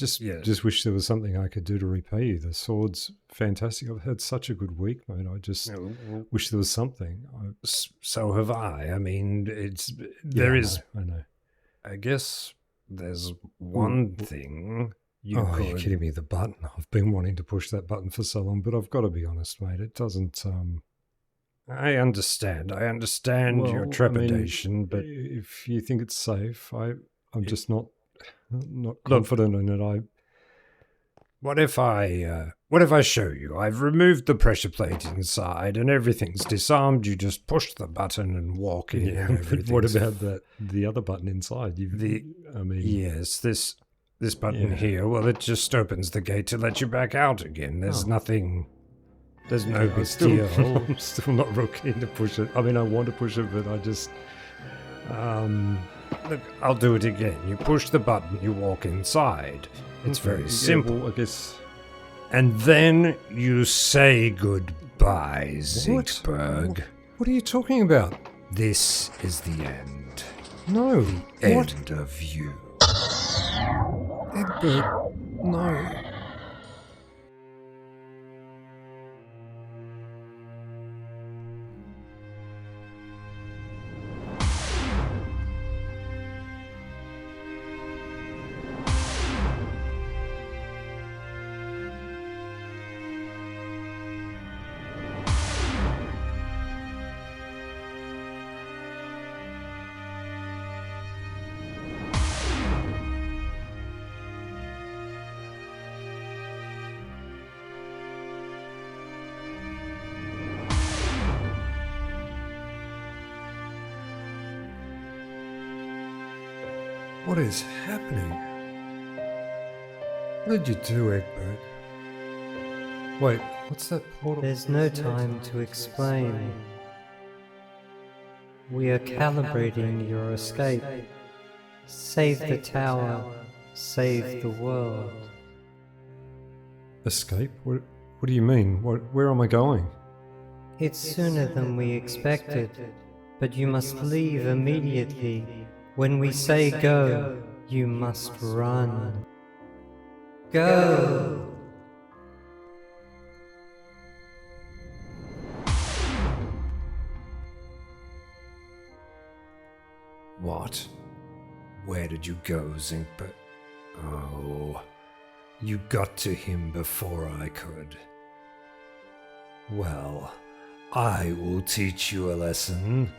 just wish there was something I could do to repay you. The sword's fantastic. I've had such a good week, mate. I just wish there was something. So have I. I mean, I know. I guess there's one thing you're kidding me, the button. I've been wanting to push that button for so long, but I've got to be honest, mate. It doesn't... I understand your trepidation, but if you think it's safe, I'm just not confident in it. What if I show you? I've removed the pressure plate inside and everything's disarmed. You just push the button and walk in. Yeah, but what about the other button inside? Yes, this button here. Well, it just opens the gate to let you back out again. There's nothing. There's no big deal. I'm still not real keen to push it. I mean, I want to push it, but I just... Look, I'll do it again. You push the button, you walk inside. It's very simple. Well, I guess... And then you say goodbye, Zincberg. What are you talking about? This is the end. No. The end of you. Egberg, no. What is happening? What did you do, Eggberg? Wait, what's that portal? There's no time to explain. We are calibrating your escape. Save the tower. Save the world. Escape? What do you mean? Where am I going? It's sooner than we expected, but you must leave immediately. When we say go, you must run. Go! What? Where did you go, Zincberg? Oh, you got to him before I could. Well, I will teach you a lesson.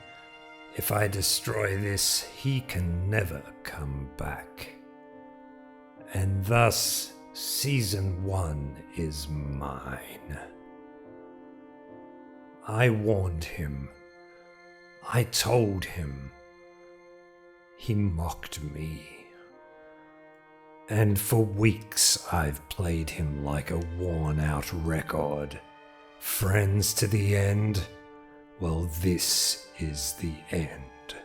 If I destroy this, he can never come back. And thus, Season 1 is mine. I warned him. I told him. He mocked me. And for weeks I've played him like a worn-out record. Friends to the end? Well, this is the end.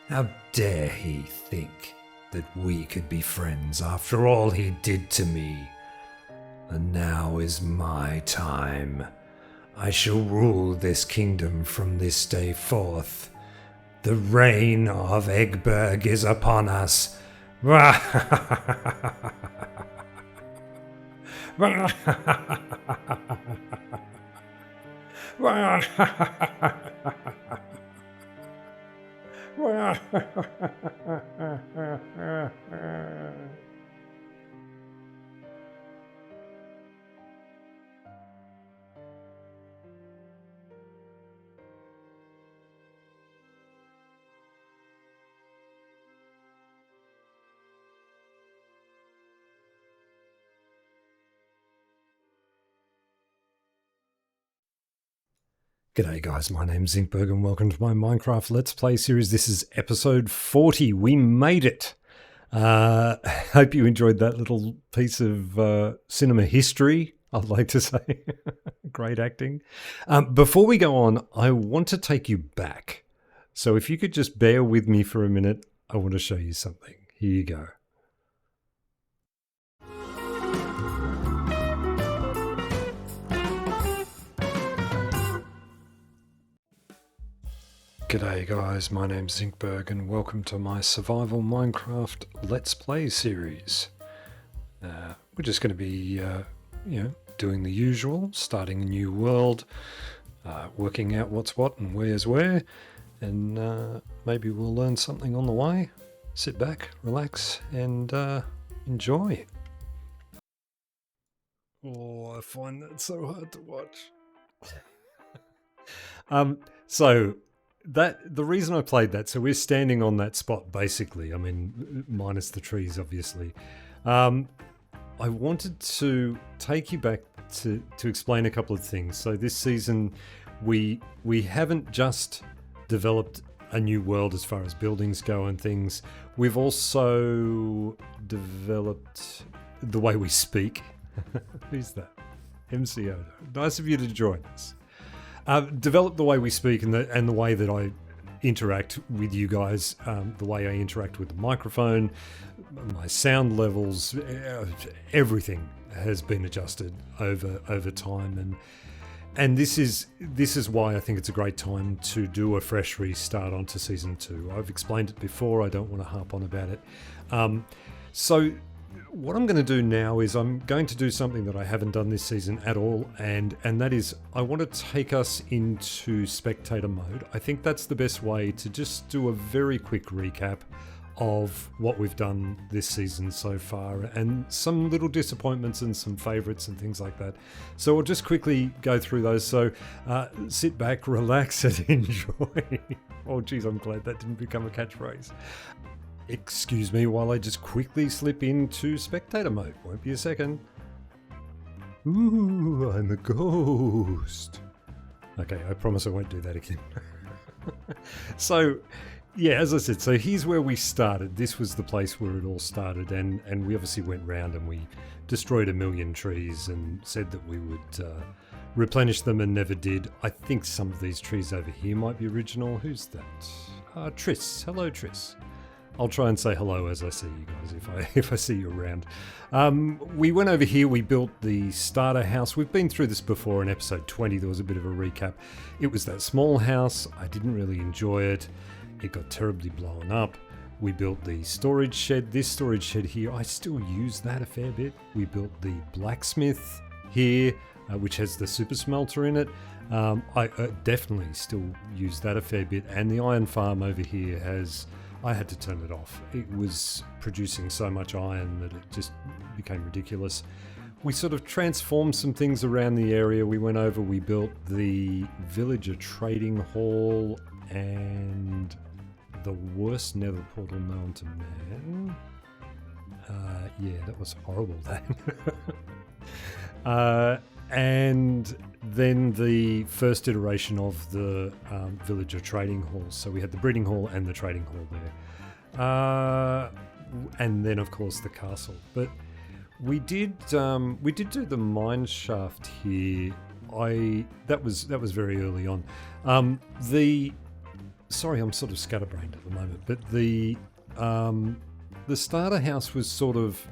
How dare he think that we could be friends after all he did to me? And now is my time. I shall rule this kingdom from this day forth. The reign of Egberg is upon us. G'day guys, my name's Zincberg and welcome to my Minecraft Let's Play series. This is episode 40. We made it. Hope you enjoyed that little piece of cinema history, I'd like to say. Great acting. Before we go on, I want to take you back. So if you could just bear with me for a minute, I want to show you something. Here you go. G'day guys, my name's Zincberg and welcome to my survival Minecraft Let's Play series. We're just going to be, doing the usual, starting a new world, working out what's what and where's where, and maybe we'll learn something on the way. Sit back, relax, and enjoy. Oh, I find that so hard to watch. The reason I played that, so we're standing on that spot basically, I mean, minus the trees obviously. I wanted to take you back to explain a couple of things. So this season we haven't just developed a new world as far as buildings go and things. We've also developed the way we speak. Who's that? MCO. Nice of you to join us. Develop the way we speak and the way that I interact with you guys, the way I interact with the microphone, my sound levels, everything has been adjusted over time, and this is why I think it's a great time to do a fresh restart onto season 2. I've explained it before. I don't want to harp on about it. So what I'm going to do now is I'm going to do something that I haven't done this season at all, and that is I want to take us into spectator mode. I think that's the best way to just do a very quick recap of what we've done this season so far, and some little disappointments and some favourites and things like that. So I'll just quickly go through those. So sit back, relax and enjoy. Oh geez, I'm glad that didn't become a catchphrase. Excuse me while I just quickly slip into spectator mode. Won't be a second. Ooh, I'm a ghost. Okay, I promise I won't do that again. So, yeah, as I said, so here's where we started. This was the place where it all started, and we obviously went round and we destroyed 1 million trees and said that we would replenish them and never did. I think some of these trees over here might be original. Who's that? Triss. Hello, Triss. I'll try and say hello as I see you guys if I see you around. We went over here, we built the starter house. We've been through this before in episode 20. There was a bit of a recap. It was that small house. I didn't really enjoy it. It got terribly blown up. We built the storage shed. This storage shed here, I still use that a fair bit. We built the blacksmith here, which has the super smelter in it. I definitely still use that a fair bit. And the iron farm over here has... I had to turn it off. It was producing so much iron that it just became ridiculous. We sort of transformed some things around the area. We went over, we built the villager trading hall and the worst nether portal known to man. Yeah, that was horrible then. And then the first iteration of the villager trading halls. So we had the breeding hall and the trading hall there, and then of course the castle. But we did do the mine shaft here. That was very early on. Sorry, I'm sort of scatterbrained at the moment. But the starter house was sort of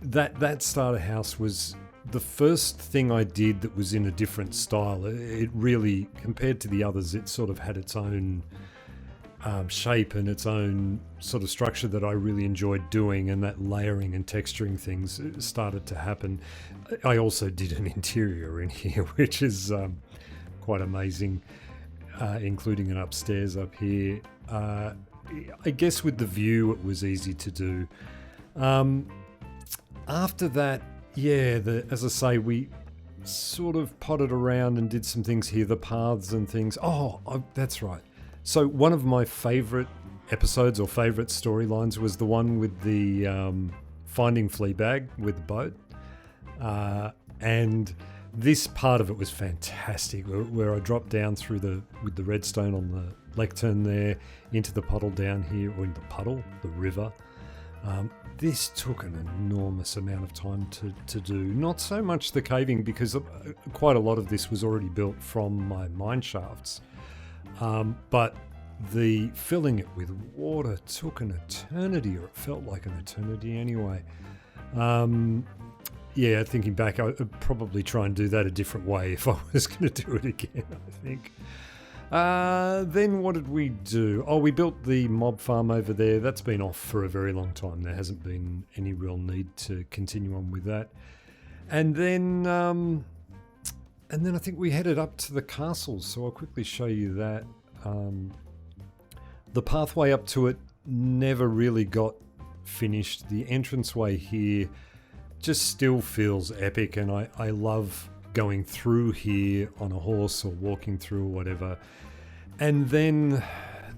that starter house was the first thing I did that was in a different style. It really, compared to the others, it sort of had its own shape and its own sort of structure that I really enjoyed doing, and that layering and texturing things started to happen. I also did an interior in here, which is quite amazing, including an upstairs up here. I guess with the view, it was easy to do. After that, yeah, as I say, we sort of potted around and did some things here, the paths and things. That's right. So one of my favourite episodes or favourite storylines was the one with the finding Fleabag with the boat. And this part of it was fantastic, where I dropped down with the redstone on the lectern there into the puddle down here, or in the river. This took an enormous amount of time to do. Not so much the caving, because quite a lot of this was already built from my mine shafts. But the filling it with water took an eternity, or it felt like an eternity anyway. Yeah, thinking back, I'd probably try and do that a different way if I was going to do it again, I think. Then what did we do? Oh, we built the mob farm over there. That's been off for a very long time. There hasn't been any real need to continue on with that. And then I think we headed up to the castle. So I'll quickly show you that. The pathway up to it never really got finished. The entranceway here just still feels epic, and I love going through here on a horse or walking through or whatever. And then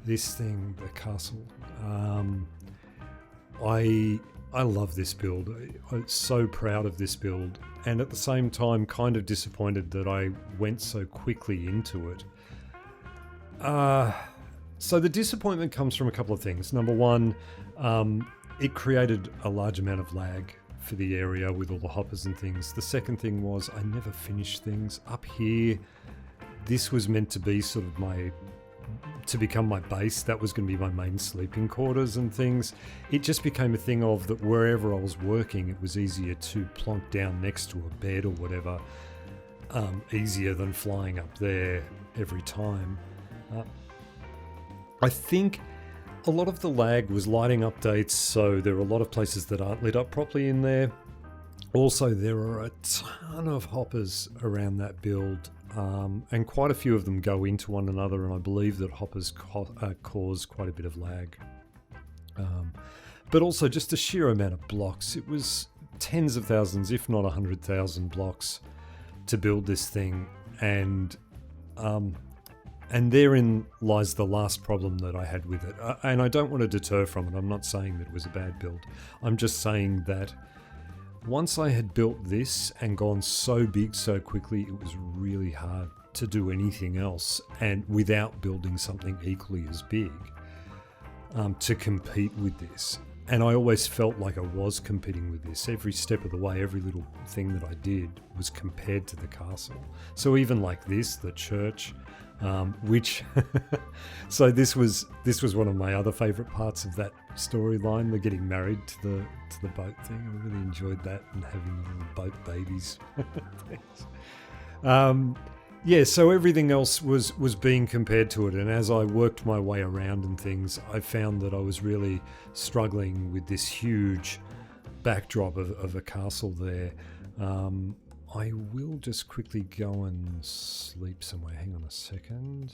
this thing, the castle. I love this build. I'm so proud of this build, and at the same time kind of disappointed that I went so quickly into it. So the disappointment comes from a couple of things. Number one, it created a large amount of lag for the area with all the hoppers and things. The second thing was I never finished things. Up here, this was meant to be sort of to become my base. That was going to be my main sleeping quarters and things. It just became a thing of that wherever I was working, it was easier to plonk down next to a bed or whatever. Easier than flying up there every time. I think a lot of the lag was lighting updates, so there are a lot of places that aren't lit up properly in there. Also, there are a ton of hoppers around that build, and quite a few of them go into one another, and I believe that hoppers cause quite a bit of lag. But also just the sheer amount of blocks. It was tens of thousands, if not 100,000 blocks to build this thing, and therein lies the last problem that I had with it. And I don't want to deter from it. I'm not saying that it was a bad build. I'm just saying that once I had built this and gone so big so quickly, it was really hard to do anything else, and without building something equally as big to compete with this. And I always felt like I was competing with this. Every step of the way, every little thing that I did was compared to the castle. So even like this, the church, which so this was one of my other favorite parts of that storyline, the getting married to the boat thing. I really enjoyed that, and having little boat babies. Yeah, so everything else was being compared to it, and as I worked my way around and things, I found that I was really struggling with this huge backdrop of a castle there. I will just quickly go and sleep somewhere. Hang on a second.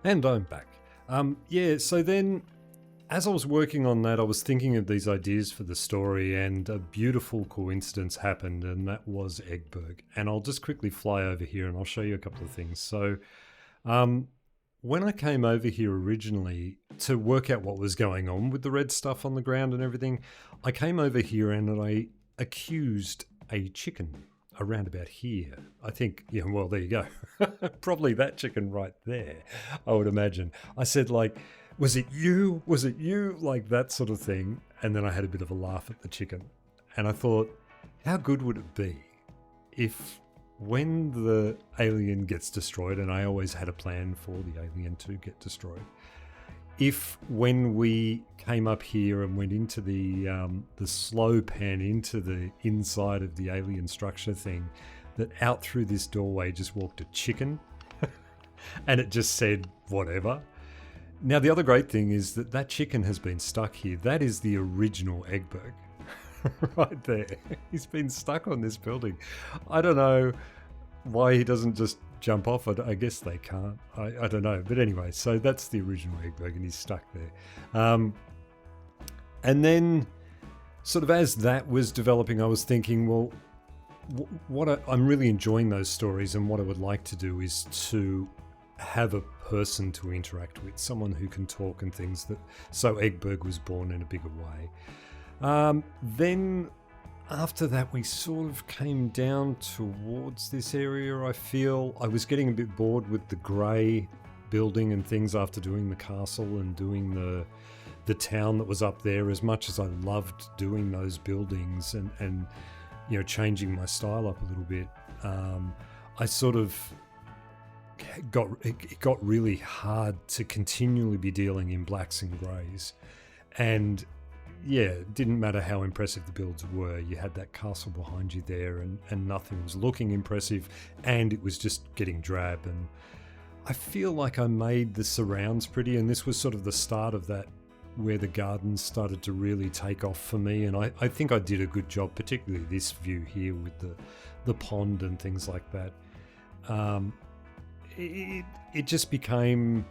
And I'm back. Yeah, so then as I was working on that, I was thinking of these ideas for the story, and a beautiful coincidence happened, and that was Egberg. And I'll just quickly fly over here and I'll show you a couple of things. So when I came over here originally to work out what was going on with the red stuff on the ground and everything, I came over here and I accused a chicken around about here. I think, yeah, well, there you go. Probably that chicken right there, I would imagine. I said, like, was it you? Was it you? Like that sort of thing. And then I had a bit of a laugh at the chicken. And I thought, how good would it be if when the alien gets destroyed, and I always had a plan for the alien to get destroyed, if when we came up here and went into the slow pan into the inside of the alien structure thing, that out through this doorway just walked a chicken and it just said whatever. Now the other great thing is that chicken has been stuck here. That is the original Egberg right there. He's been stuck on this building. I don't know why he doesn't just jump off it. I guess they can't. I don't know. But anyway, so that's the original Eggberg, and he's stuck there. And then sort of as that was developing, I was thinking, well, I'm really enjoying those stories, and what I would like to do is to have a person to interact with, someone who can talk and things. So Eggberg was born in a bigger way. Then after that, we sort of came down towards this area. I feel I was getting a bit bored with the grey building and things after doing the castle and doing the town that was up there. As much as I loved doing those buildings and you know, changing my style up a little bit, I sort of it got really hard to continually be dealing in blacks and greys. And yeah, it didn't matter how impressive the builds were. You had that castle behind you there, and nothing was looking impressive, and it was just getting drab. And I feel like I made the surrounds pretty, and this was sort of the start of that, where the gardens started to really take off for me, and I think I did a good job, particularly this view here with the pond and things like that. It just became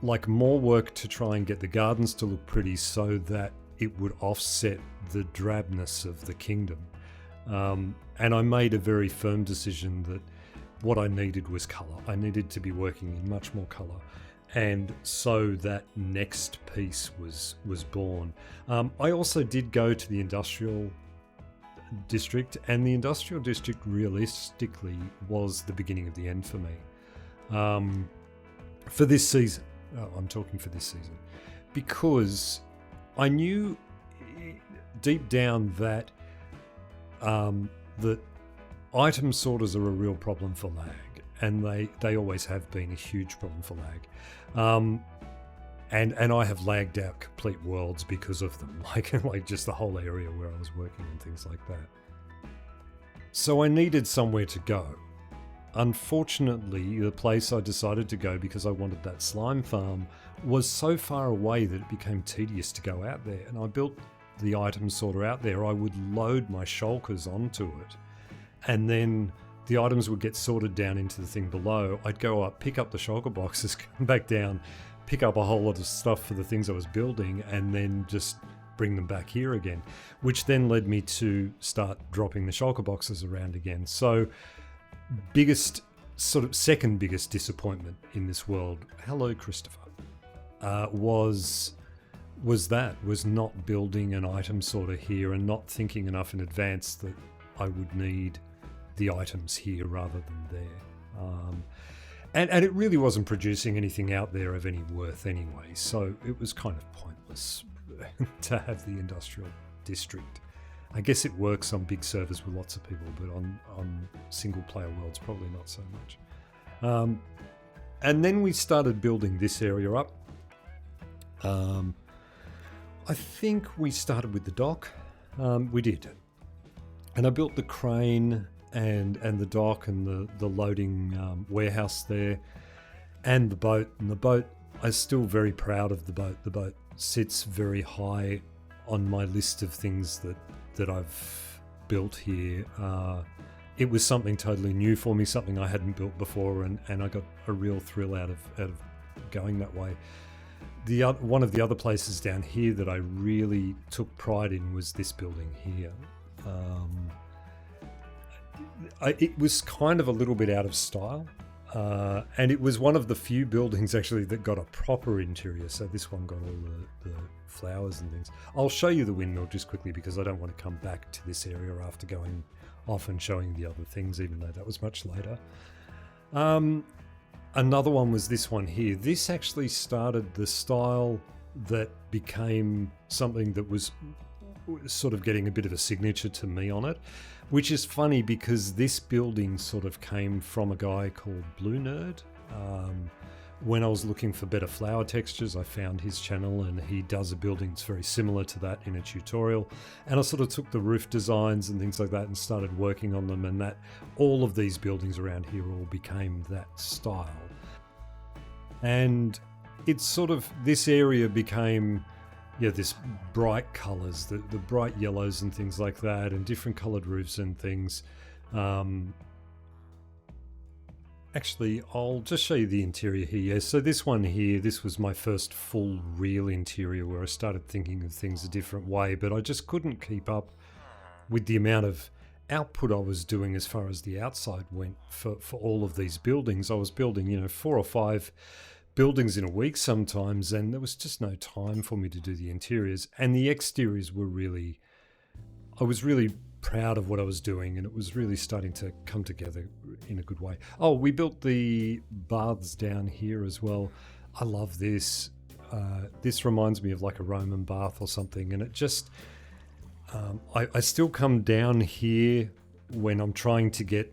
like more work to try and get the gardens to look pretty so that it would offset the drabness of the kingdom. And I made a very firm decision that what I needed was colour. I needed to be working in much more colour. And so that next piece was born. I also did go to the industrial district, and the industrial district realistically was the beginning of the end for me. For this season, I'm talking for this season, because I knew deep down that that item sorters are a real problem for lag, and they always have been a huge problem for lag. And I have lagged out complete worlds because of them, like just the whole area where I was working and things like that. So I needed somewhere to go. Unfortunately, the place I decided to go, because I wanted that slime farm, was so far away that it became tedious to go out there. And I built the item sorter out there. I would load my shulkers onto it, and then the items would get sorted down into the thing below. I'd go up, pick up the shulker boxes, come back down, pick up a whole lot of stuff for the things I was building, and then just bring them back here again, which then led me to start dropping the shulker boxes around again. So second biggest disappointment in this world, hello Christopher, was not building an item sorter here and not thinking enough in advance that I would need the items here rather than there. And it really wasn't producing anything out there of any worth anyway, so it was kind of pointless to have the industrial district. I guess it works on big servers with lots of people, but on single player worlds probably not so much. And then we started building this area up. I think we started with the dock. We did. And I built the crane and the dock and the loading warehouse there, and the boat. And the boat, I'm still very proud of the boat. The boat sits very high on my list of things that I've built here. It was something totally new for me, something I hadn't built before, and I got a real thrill out of going that way. One of the other places down here that I really took pride in was this building here. It was kind of a little bit out of style, and it was one of the few buildings actually that got a proper interior. So this one got all the flowers and things. I'll show you the windmill just quickly because I don't want to come back to this area after going off and showing the other things, even though that was much later. Another one was this one here. This actually started the style that became something that was sort of getting a bit of a signature to me on it, which is funny because this building sort of came from a guy called Blue Nerd. When I was looking for better flower textures, I found his channel, and he does a building that's very similar to that in a tutorial. And I sort of took the roof designs and things like that and started working on them, and that all of these buildings around here all became that style. And it's sort of, this area became, this bright colours, the bright yellows and things like that, and different coloured roofs and things. Actually, I'll just show you the interior here. So this one here, this was my first full real interior where I started thinking of things a different way, but I just couldn't keep up with the amount of output I was doing as far as the outside went for all of these buildings. I was building, 4 or 5 buildings in a week sometimes, and there was just no time for me to do the interiors. And the exteriors were I was really proud of what I was doing, and it was really starting to come together in a good way. Oh, we built the baths down here as well. I love this. This reminds me of like a Roman bath or something, and it just I still come down here when I'm trying to get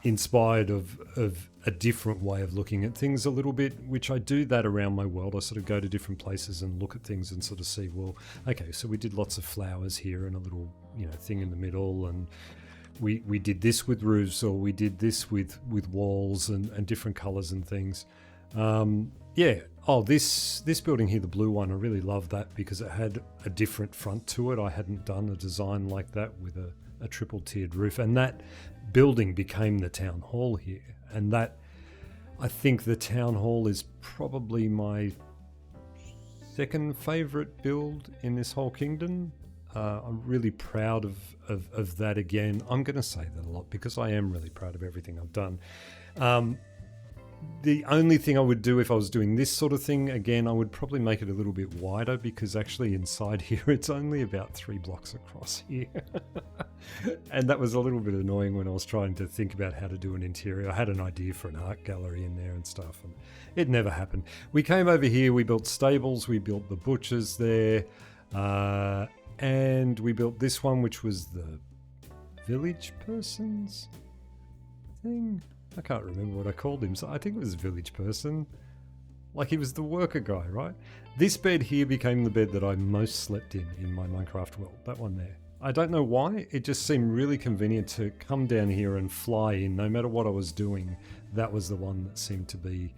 inspired of a different way of looking at things a little bit, which I do that around my world. I sort of go to different places and look at things and sort of see, well, okay, so we did lots of flowers here and a little, thing in the middle, and we did this with roofs, or we did this with walls and different colours and things. Yeah. Oh, this building here, the blue one, I really love that because it had a different front to it. I hadn't done a design like that with a triple tiered roof, and that building became the town hall here. And that, I think the town hall is probably my second favourite build in this whole kingdom. I'm really proud of that again. I'm going to say that a lot because I am really proud of everything I've done. The only thing I would do if I was doing this sort of thing, again, I would probably make it a little bit wider because actually inside here it's only about 3 blocks across here. And that was a little bit annoying when I was trying to think about how to do an interior. I had an idea for an art gallery in there and stuff, and it never happened. We came over here, we built stables, we built the butchers there, and we built this one, which was the village person's thing. I can't remember what I called him, so I think it was village person. Like he was the worker guy, right? This bed here became the bed that I most slept in my Minecraft world, that one there. I don't know why, it just seemed really convenient to come down here and fly in. No matter what I was doing, that was the one that seemed to be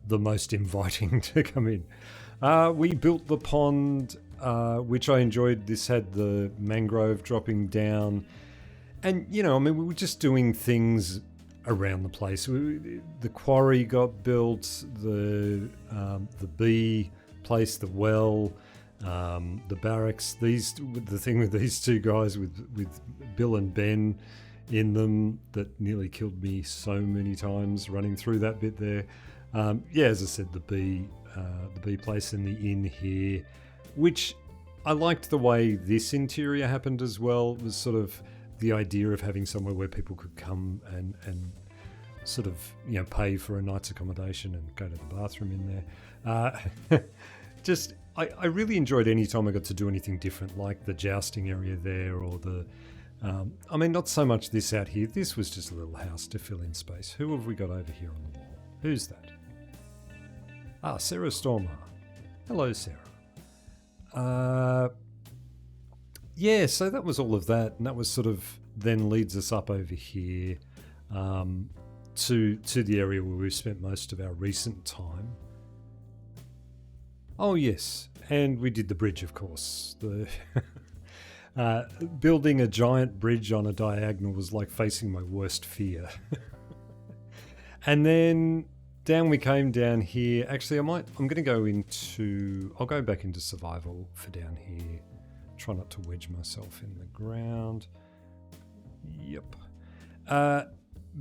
the most inviting to come in. We built the pond, which I enjoyed. This had the mangrove dropping down. And, you know, I mean, we were just doing things around the place. The quarry got built, the bee place, the well, the barracks. The thing with these two guys with Bill and Ben in them that nearly killed me so many times running through that bit there. Yeah, as I said, the bee place and the inn here, which I liked the way this interior happened as well. It was sort of the idea of having somewhere where people could come and sort of, you know, pay for a night's accommodation and go to the bathroom in there. Just, I really enjoyed any time I got to do anything different, like the jousting area there, or the, I mean, not so much this out here. This was just a little house to fill in space. Who have we got over here on the wall? Who's that? Ah, Sarah Stormer. Hello, Sarah. Yeah, so that was all of that, and that was sort of then leads us up over here to the area where we've spent most of our recent time. Oh yes, and we did the bridge, of course. The building a giant bridge on a diagonal was like facing my worst fear. And then down we came down here. Actually, I'm going to go into... I'll go back into survival for down here. Try not to wedge myself in the ground. Yep.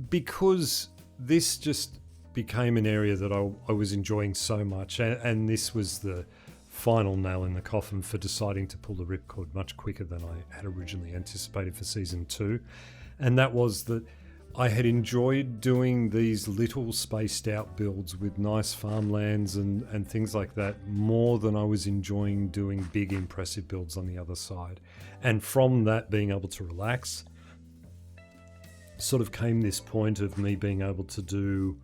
Because this just became an area that I was enjoying so much, and this was the final nail in the coffin for deciding to pull the ripcord much quicker than I had originally anticipated for Season 2. And that was that I had enjoyed doing these little spaced out builds with nice farmlands and things like that more than I was enjoying doing big impressive builds on the other side. And from that, being able to relax, sort of came this point of me being able to do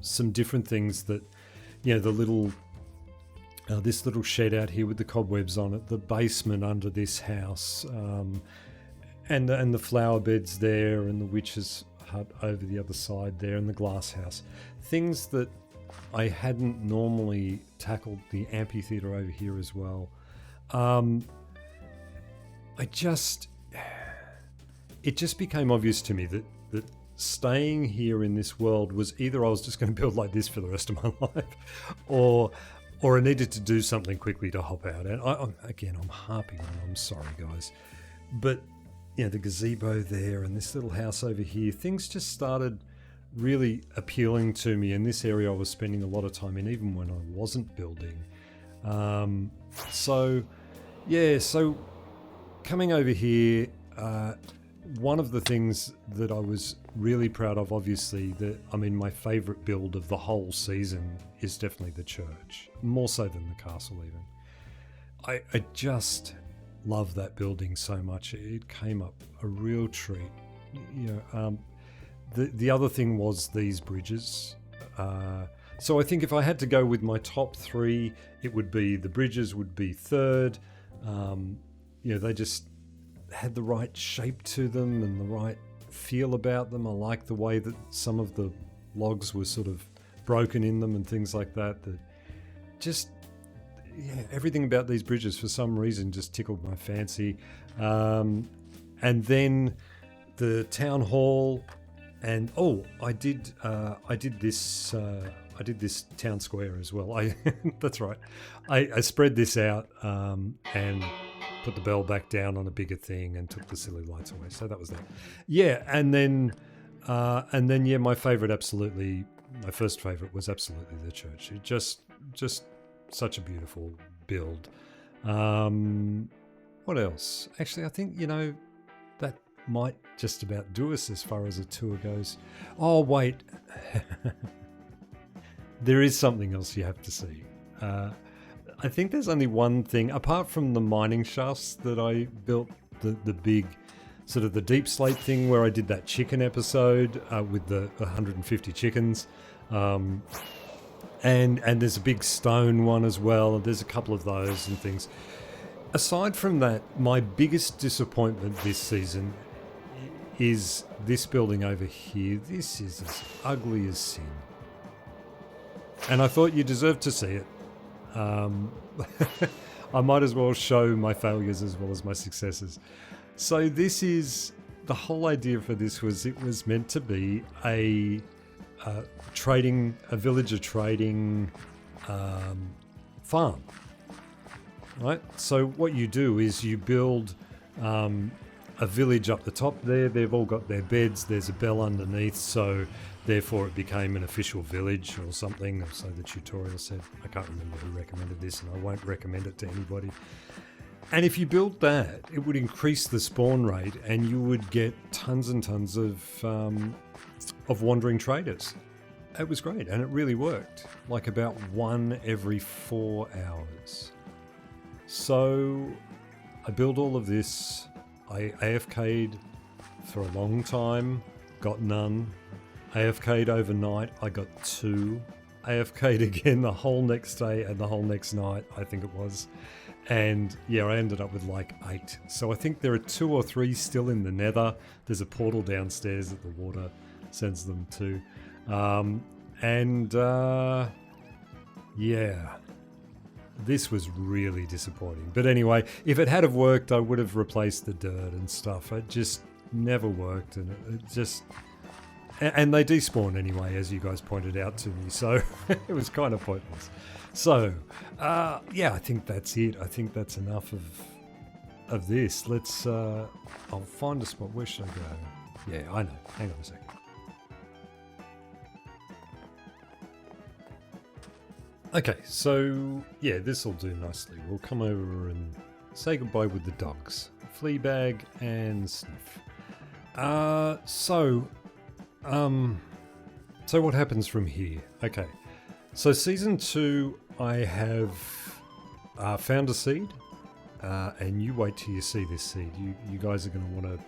some different things that, you know, the little this little shed out here with the cobwebs on it, the basement under this house, and the flower beds there, and the witch's hut over the other side there, and the glass house. Things that I hadn't normally tackled. The amphitheatre over here as well. It just became obvious to me that staying here in this world was either I was just going to build like this for the rest of my life, or I needed to do something quickly to hop out. And I'm harping on. I'm sorry, guys, but you know, the gazebo there and this little house over here, things just started really appealing to me. In this area I was spending a lot of time in, even when I wasn't building. So coming over here, one of the things that I was really proud of, obviously, my favourite build of the whole season is definitely the church, more so than the castle even. I just love that building so much. It came up a real treat. You know, the other thing was these bridges. So I think if I had to go with my top 3, it would be the bridges would be third. You know, they just had the right shape to them and the right feel about them. I like the way that some of the logs were sort of broken in them and things like that. That just, yeah, everything about these bridges for some reason just tickled my fancy. And then the town hall, and I did this town square as well. That's right. I spread this out and put the bell back down on a bigger thing and took the silly lights away. So that was that. Yeah, and then my first favorite was absolutely the church. It just such a beautiful build. What else? Actually, I think, that might just about do us as far as a tour goes. Oh, wait. There is something else you have to see. I think there's only one thing, apart from the mining shafts that I built, the big, sort of the deep slate thing where I did that chicken episode with the 150 chickens. And there's a big stone one as well. There's a couple of those and things. Aside from that, my biggest disappointment this season is this building over here. This is as ugly as sin. And I thought you deserved to see it. I might as well show my failures as well as my successes. So this is, the whole idea for this was, it was meant to be a villager trading farm. Right? So what you do is you build a village up the top there. They've all got their beds. There's a bell underneath, so therefore it became an official village or something. So the tutorial said. I can't remember who recommended this, and I won't recommend it to anybody. And if you built that, it would increase the spawn rate, and you would get tons and tons of wandering traders. It was great, and it really worked. Like about one every 4 hours. So I built all of this. I AFK'd for a long time, got none. AFK'd overnight, I got 2. AFK'd again the whole next day and the whole next night, I think it was. And yeah, I ended up with like 8. So I think there are 2 or 3 still in the nether. There's a portal downstairs that the water sends them to. Yeah. This was really disappointing. But anyway, if it had have worked, I would have replaced the dirt and stuff. It just never worked, and it just... And they despawn anyway, as you guys pointed out to me, so it was kind of pointless. So, yeah, I think that's it. I think that's enough of this. Let's... I'll find a spot. Where should I go? Yeah, I know. Hang on a second. Okay, so yeah, this will do nicely. We'll come over and say goodbye with the dogs, Fleabag and Sniff. So what happens from here? Okay, so season 2, I have found a seed, and you wait till you see this seed. You guys are going to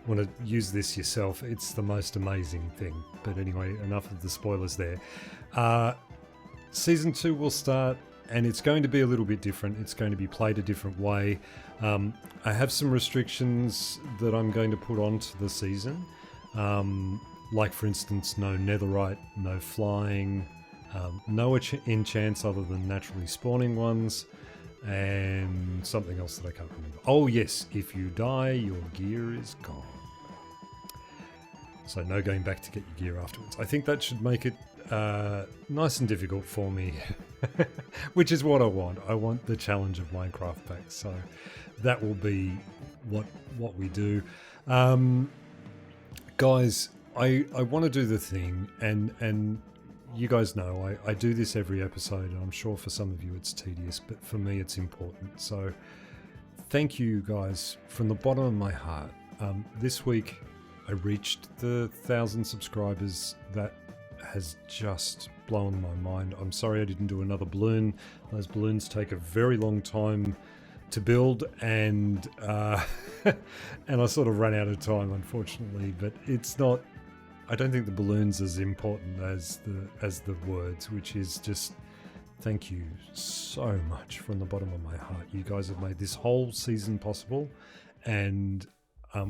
want to use this yourself. It's the most amazing thing. But anyway, enough of the spoilers there. Season 2 will start, and it's going to be a little bit different. It's going to be played a different way. I have some restrictions that I'm going to put onto the season. Like, for instance, no netherite, no flying, no enchants other than naturally spawning ones, and something else that I can't remember. Oh yes, if you die, your gear is gone. So no going back to get your gear afterwards. I think that should make it nice and difficult for me, which is what I want. I want the challenge of Minecraft packs, so that will be what we do. Guys, I want to do the thing, and you guys know I do this every episode, and I'm sure for some of you it's tedious, but for me it's important. So thank you guys from the bottom of my heart. This week I reached the 1,000 subscribers. That has just blown my mind. I'm sorry I didn't do another balloon. Those balloons take a very long time to build, and and I sort of ran out of time, unfortunately. But it's not. I don't think the balloon's as important as the words, which is just thank you so much from the bottom of my heart. You guys have made this whole season possible, and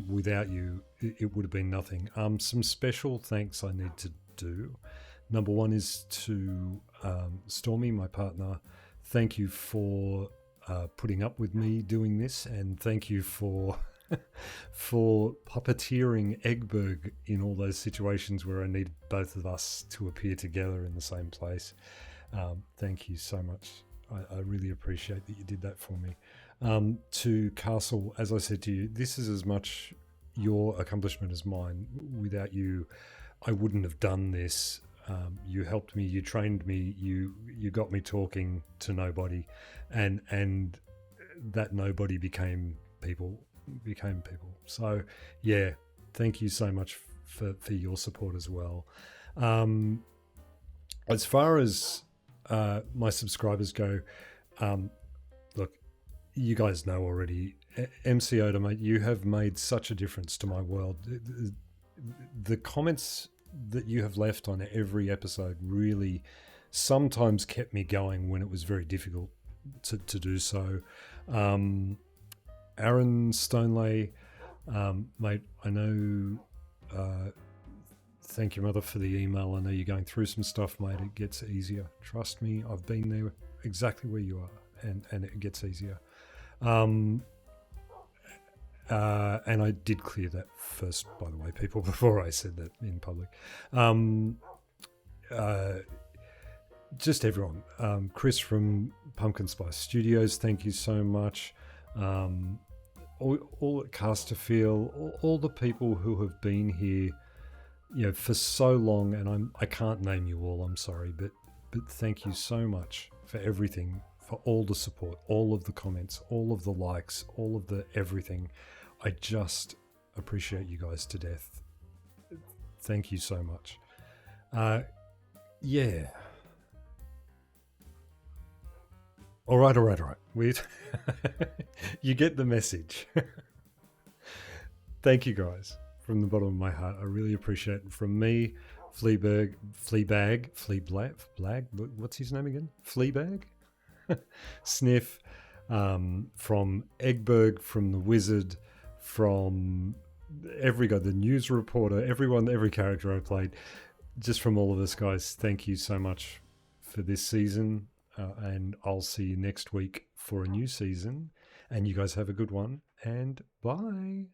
without you, it would have been nothing. Some special thanks I need to do. Number one is to Stormy, my partner. Thank you for putting up with me doing this, and thank you for for puppeteering Eggberg in all those situations where I needed both of us to appear together in the same place. Thank you so much. I really appreciate that you did that for me. To Castle, as I said to you, this is as much your accomplishment as mine. Without you, I wouldn't have done this. You helped me, you trained me, you got me talking to nobody, and that nobody became people. So yeah, thank you so much for your support as well. As far as my subscribers go, look, you guys know already, MC Oda, mate, you have made such a difference to my world. The comments that you have left on every episode really sometimes kept me going when it was very difficult to do so. Aaron Stoneley, mate, I know, thank you, mother, for the email. I know you're going through some stuff, mate. It gets easier. Trust me, I've been there exactly where you are, and it gets easier. And I did clear that first, by the way, people, before I said that in public. Just everyone. Chris from Pumpkin Spice Studios, thank you so much. All at Casterfield, all the people who have been here, for so long, and I can't name you all, I'm sorry, but thank you so much for everything, for all the support, all of the comments, all of the likes, all of the everything. I just appreciate you guys to death. Thank you so much. Yeah. All right. You get the message. Thank you guys from the bottom of my heart. I really appreciate it. From me, Fleabag, what's his name again? Fleabag? Sniff, from Egberg, from the Wizard, from every guy, the news reporter, everyone, every character I played, just from all of us guys, thank you so much for this season. And I'll see you next week for a new season. And you guys have a good one. And bye.